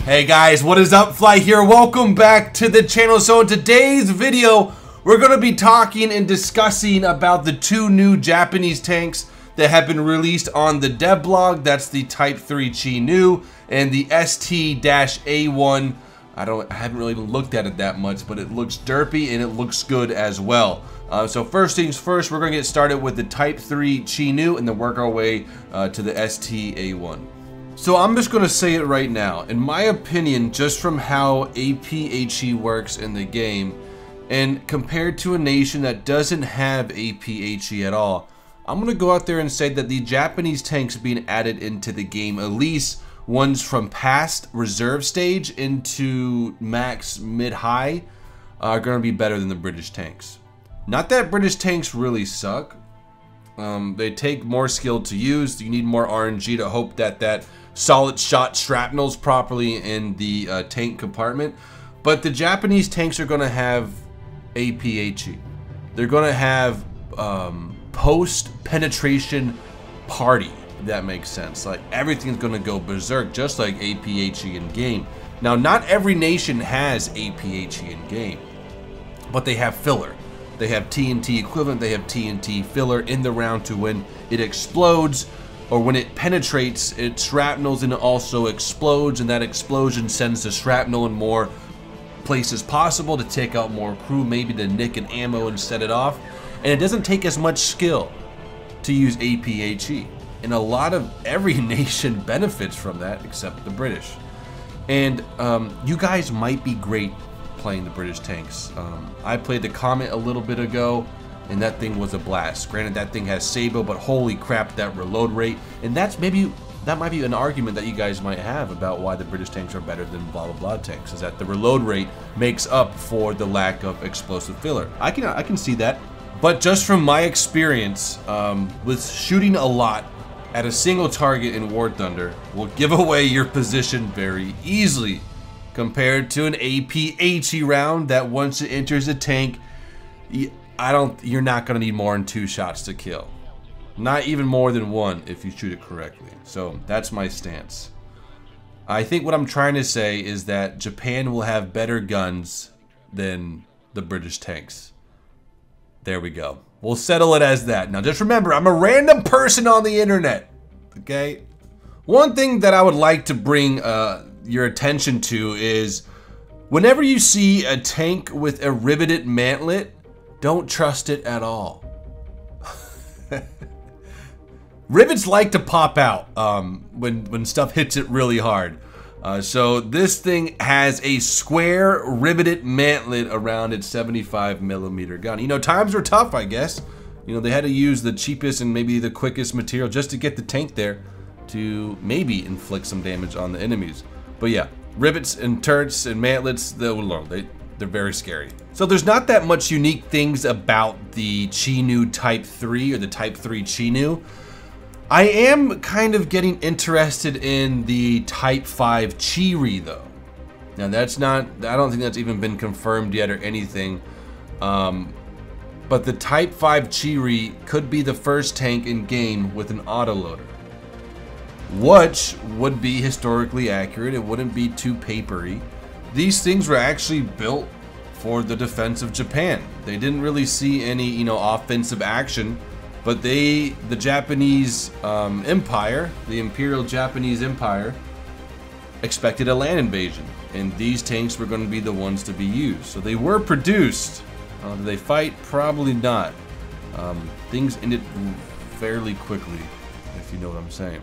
Hey guys, what is up? Fly here. Welcome back to the channel. So in today's video, we're going to be talking and discussing about the two new Japanese tanks that have been released on the Devblog. That's the Type 3 Chi-Nu and the ST-A1. I haven't really looked at it that much, but it looks derpy and it looks good as well. So first things first, we're going to get started with the Type 3 Chi-Nu and then work our way to the ST-A1. So I'm just going to say it right now. In my opinion, just from how APHE works in the game, and compared to a nation that doesn't have APHE at all, I'm going to go out there and say that the Japanese tanks being added into the game, at least ones from past reserve stage into max mid-high, are going to be better than the British tanks. Not that British tanks really suck. They take more skill to use. You need more RNG to hope that that solid shot shrapnel's properly in the tank compartment. But the Japanese tanks are going to have APHE. They're going to have post-penetration party, if that makes sense. Like, everything's going to go berserk, just like APHE in game. Now, not every nation has APHE in game, but they have filler. They have TNT equivalent, they have TNT filler in the round to when it explodes, or when it penetrates, it shrapnels and it also explodes, and that explosion sends the shrapnel in more places possible to take out more crew, maybe to nick an ammo and set it off. And it doesn't take as much skill to use APHE. And a lot of every nation benefits from that except the British. And you guys might be great playing the British tanks. I played the Comet a little bit ago, and that thing was a blast. Granted, that thing has Sabo, but holy crap, that reload rate. And that might be an argument that you guys might have about why the British tanks are better than blah blah blah tanks, is that the reload rate makes up for the lack of explosive filler. I can see that. But just from my experience with shooting a lot at a single target in War Thunder will give away your position very easily, compared to an APHE round that once it enters a tank, you're not going to need more than 2 shots to kill. Not even more than 1 if you shoot it correctly. So that's my stance. I think what I'm trying to say is that Japan will have better guns than the British tanks. There we go. We'll settle it as that. Now just remember, I'm a random person on the internet. Okay? One thing that I would like to bring your attention to is whenever you see a tank with a riveted mantlet, don't trust it at all. Rivets like to pop out when stuff hits it really hard. So this thing has a square riveted mantlet around its 75mm gun. You know, times were tough, I guess. You know, they had to use the cheapest and maybe the quickest material just to get the tank there to maybe inflict some damage on the enemies. But yeah, rivets and turrets and mantlets, they're very scary. So there's not that much unique things about the Chi-Nu Type 3 or the Type 3 Chi-Nu. I am kind of getting interested in the Type 5 Chi-Ri though. Now I don't think that's even been confirmed yet or anything. But the Type 5 Chi-Ri could be the first tank in game with an autoloader, which would be historically accurate. It wouldn't be too papery. These things were actually built for the defense of Japan. They didn't really see any, you know, offensive action, but the Japanese Empire, the Imperial Japanese Empire, expected a land invasion, and these tanks were going to be the ones to be used. So they were produced. Did they fight? Probably not. Things ended fairly quickly, if you know what I'm saying.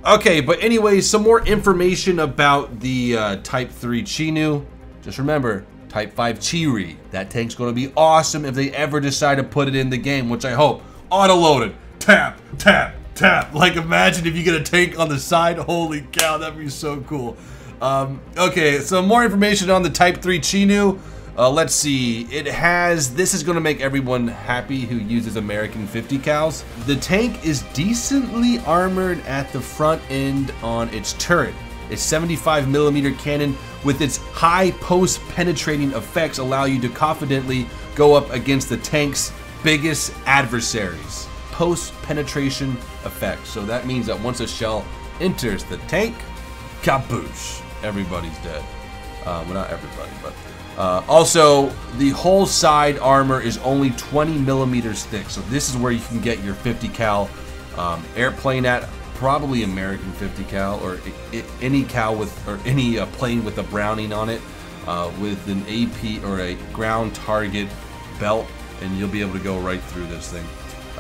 Okay, but anyways, some more information about the Type 3 Chi-Nu. Just remember, Type 5 Chi-Ri. That tank's going to be awesome if they ever decide to put it in the game, which I hope. Auto-loaded. Tap, tap, tap. Like, imagine if you get a tank on the side. Holy cow, that'd be so cool. Okay, so more information on the Type 3 Chi-Nu. Let's see. This is going to make everyone happy who uses American 50 cals. The tank is decently armored at the front end on its turret. Its 75mm cannon with its high post-penetrating effects allow you to confidently go up against the tank's biggest adversaries. Post-penetration effects. So that means that once a shell enters the tank, kaboosh. everybody's dead. Well, not everybody, but also the whole side armor is only 20 millimeters thick. So this is where you can get your 50 cal airplane at, probably American 50 cal or any cal with, or any plane with a Browning on it, with an AP or a ground target belt, and you'll be able to go right through this thing.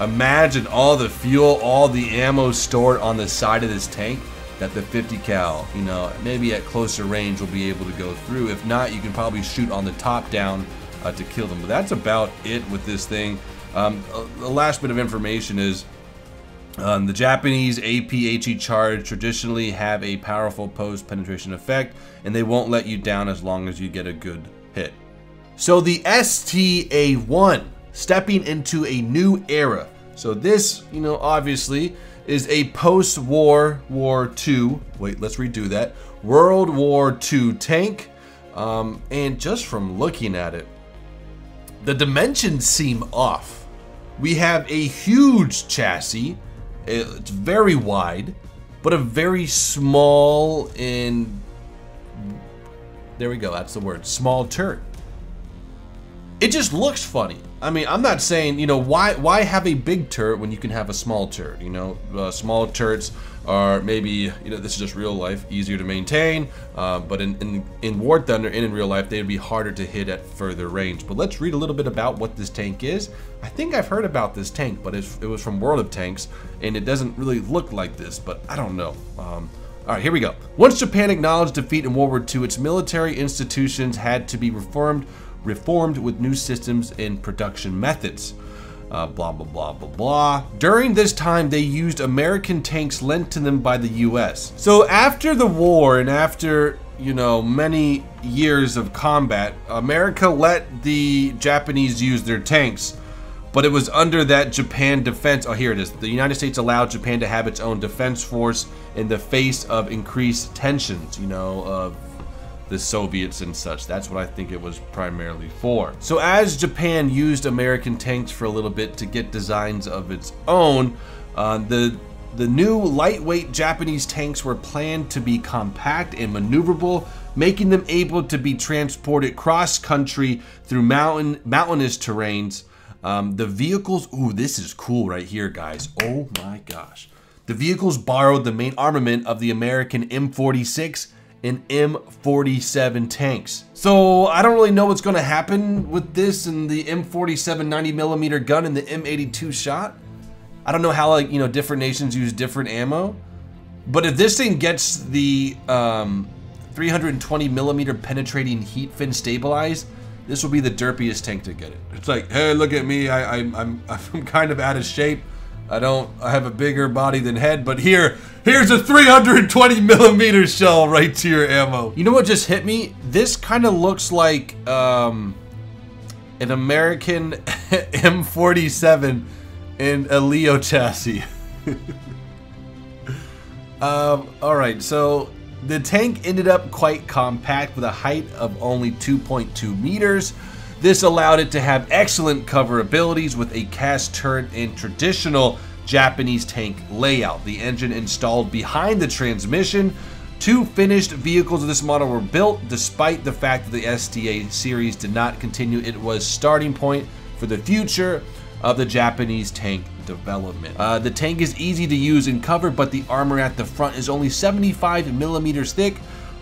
Imagine all the fuel, all the ammo stored on the side of this tank that the 50 cal, you know, maybe at closer range will be able to go through. If not, you can probably shoot on the top down to kill them. But that's about it with this thing. The last bit of information is the Japanese AP-HE charge traditionally have a powerful post-penetration effect, and they won't let you down as long as you get a good hit. So the ST-A1, stepping into a new era. So this, you know, obviously is a post-War War II, wait, let's redo that, World War II tank. And just from looking at it, the dimensions seem off. We have a huge chassis, it's very wide, but a very small and, there we go, that's the word, small turret. It just looks funny. I mean, I'm not saying, you know, why have a big turret when you can have a small turret, you know? Small turrets are maybe, you know, this is just real life, easier to maintain, but in War Thunder and in real life, they'd be harder to hit at further range. But let's read a little bit about what this tank is. I think I've heard about this tank, but it was from World of Tanks, and it doesn't really look like this, but I don't know. All right, here we go. Once Japan acknowledged defeat in World War II, its military institutions had to be reformed with new systems and production methods. Blah, blah, blah, blah, blah. During this time, they used American tanks lent to them by the US. So after the war and after, you know, many years of combat, America let the Japanese use their tanks, but it was under that Japan defense. Oh, here it is. The United States allowed Japan to have its own defense force in the face of increased tensions, you know, of the Soviets and such. That's what I think it was primarily for. So as Japan used American tanks for a little bit to get designs of its own, the new lightweight Japanese tanks were planned to be compact and maneuverable, making them able to be transported cross-country through mountainous terrains. The vehicles, ooh, this is cool right here, guys. Oh my gosh. The vehicles borrowed the main armament of the American M46 and M47 tanks. So I don't really know what's gonna happen with this and the M47 90mm gun and the M82 shot. I don't know how, like, you know, different nations use different ammo. But if this thing gets the 320mm penetrating heat fin stabilized, this will be the derpiest tank to get it. It's like, hey, look at me, I'm kind of out of shape. I have a bigger body than head, but here's a 320mm shell right to your ammo. You know what just hit me? This kind of looks like an American M47 in a Leo chassis. All right, so the tank ended up quite compact with a height of only 2.2 meters. This allowed it to have excellent cover abilities with a cast turret and traditional Japanese tank layout. The engine installed behind the transmission. 2 finished vehicles of this model were built. Despite the fact that the ST-A series did not continue, it was starting point for the future of the Japanese tank development. The tank is easy to use and cover, but the armor at the front is only 75mm thick,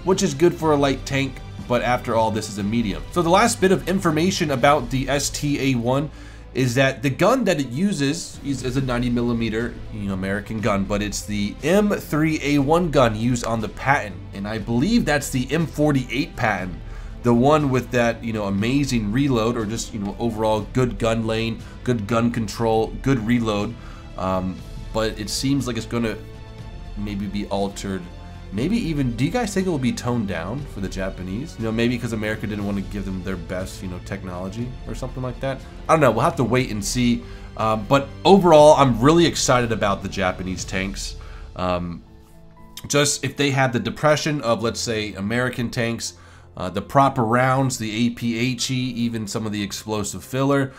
which is good for a light tank. But after all, this is a medium. So the last bit of information about the ST-A1 is that the gun that it uses is a 90mm, you know, American gun, but it's the M3A1 gun used on the patent, and I believe that's the M48 patent, the one with that, you know, amazing reload, or just, you know, overall good gun lane, good gun control, good reload. But it seems like it's gonna maybe be altered. Maybe even, do you guys think it will be toned down for the Japanese? You know, maybe because America didn't want to give them their best, you know, technology or something like that. I don't know, we'll have to wait and see. But overall, I'm really excited about the Japanese tanks. Just if they had the depression of, let's say, American tanks, the proper rounds, the AP-HE, even some of the explosive filler.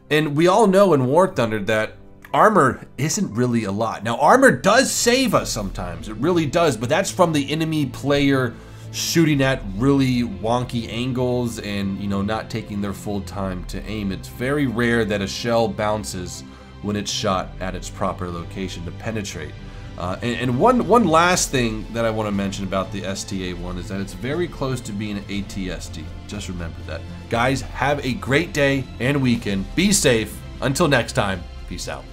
And we all know in War Thunder that armor isn't really a lot. Now, armor does save us sometimes, it really does, but that's from the enemy player, shooting at really wonky angles and, you know, not taking their full time to aim. It's very rare that a shell bounces when it's shot at its proper location to penetrate. And one last thing that I want to mention about the ST-A1 is that it's very close to being an ATST. Just remember that. Guys, have a great day and weekend. Be safe. Until next time, peace out.